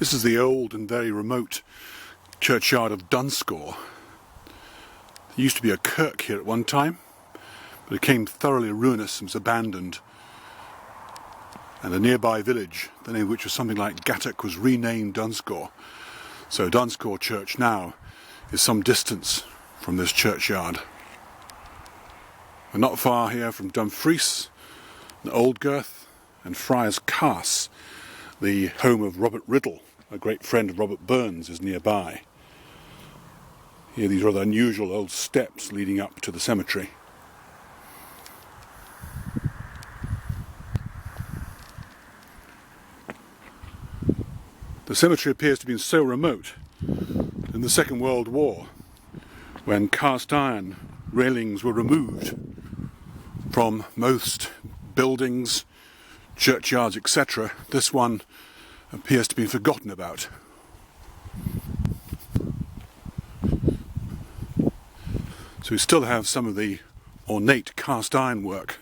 This is the old and very remote churchyard of Dunscore. There used to be a kirk here at one time, but it became thoroughly ruinous and was abandoned. And a nearby village, the name of which was something like Gattock, was renamed Dunscore. So Dunscore Church now is some distance from this churchyard. We're not far here from Dumfries, and Oldgirth, and Friars Carse. The home of Robert Riddel, a great friend of Robert Burns, is nearby. Here, these rather unusual old steps leading up to the cemetery. The cemetery appears to have been so remote in the Second World War, when cast iron railings were removed from most buildings, churchyards, etc., this one appears to be forgotten about. So we still have some of the ornate cast iron work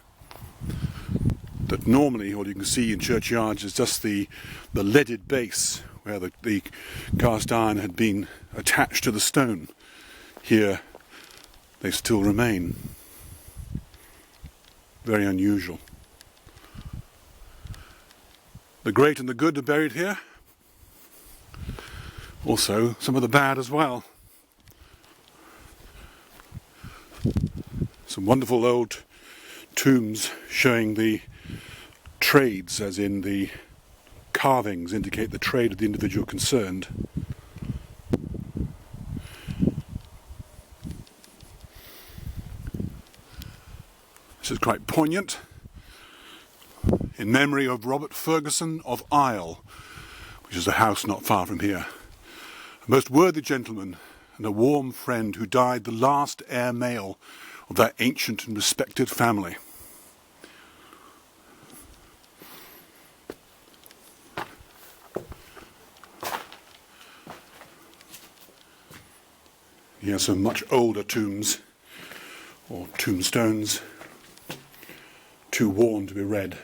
that normally, all you can see in churchyards, is just the leaded base where the cast iron had been attached to the stone. Here they still remain. Very unusual. The great and the good are buried here. Also some of the bad as well. Some wonderful old tombs showing the trades, as in the carvings indicate the trade of the individual concerned. This is quite poignant, in memory of Robert Ferguson of Isle, which is a house not far from here. A most worthy gentleman and a warm friend who died the last heir male of that ancient and respected family. Here are some much older tombs, or tombstones, too worn to be read.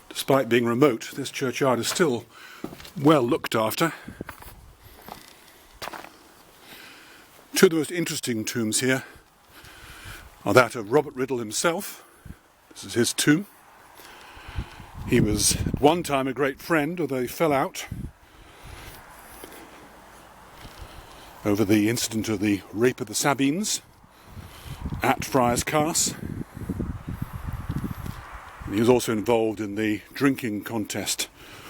Despite being remote, this churchyard is still well looked after. Two of the most interesting tombs here are that of Robert Riddel himself. This is his tomb. He was at one time a great friend, although he fell out over the incident of the rape of the Sabines at Friars Carse. He was also involved in the drinking contest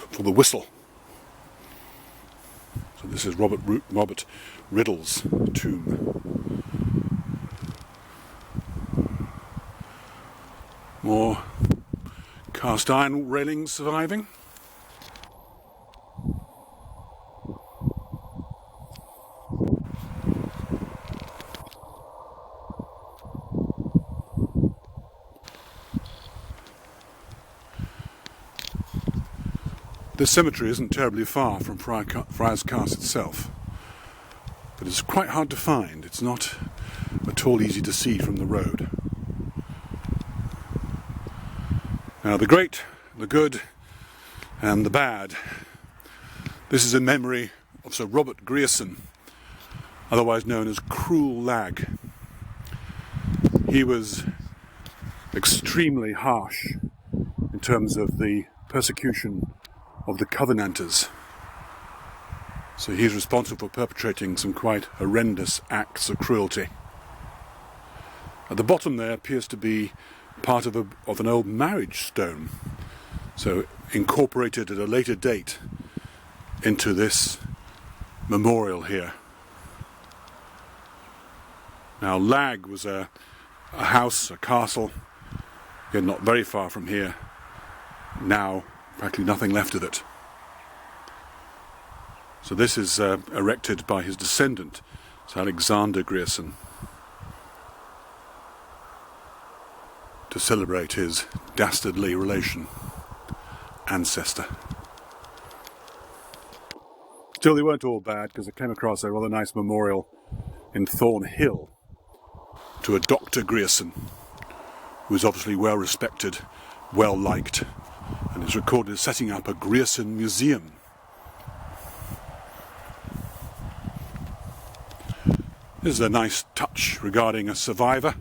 for the whistle. So this is Robert Riddle's tomb. More cast iron railings surviving. This cemetery isn't terribly far from Friars Carse itself, but it's quite hard to find. It's not at all easy to see from the road. Now, the great, the good, and the bad. This is in memory of Sir Robert Grierson, otherwise known as Cruel Lag. He was extremely harsh in terms of the persecution of the Covenanters. So he's responsible for perpetrating some quite horrendous acts of cruelty. At the bottom there appears to be part of an old marriage stone, so incorporated at a later date into this memorial here. Now, Lag was a house, a castle, again not very far from here. Now practically nothing left of it. So this is erected by his descendant, Sir Alexander Grierson, to celebrate his dastardly relation, ancestor. Still, they weren't all bad, because I came across a rather nice memorial in Thornhill to a Dr. Grierson, who is obviously well respected, well liked, and is recorded as setting up a Grierson museum. This is a nice touch regarding a survivor.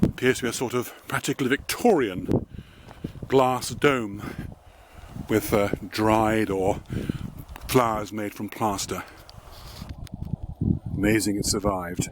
Appears to be a sort of practically Victorian glass dome with dried or flowers made from plaster. Amazing it survived.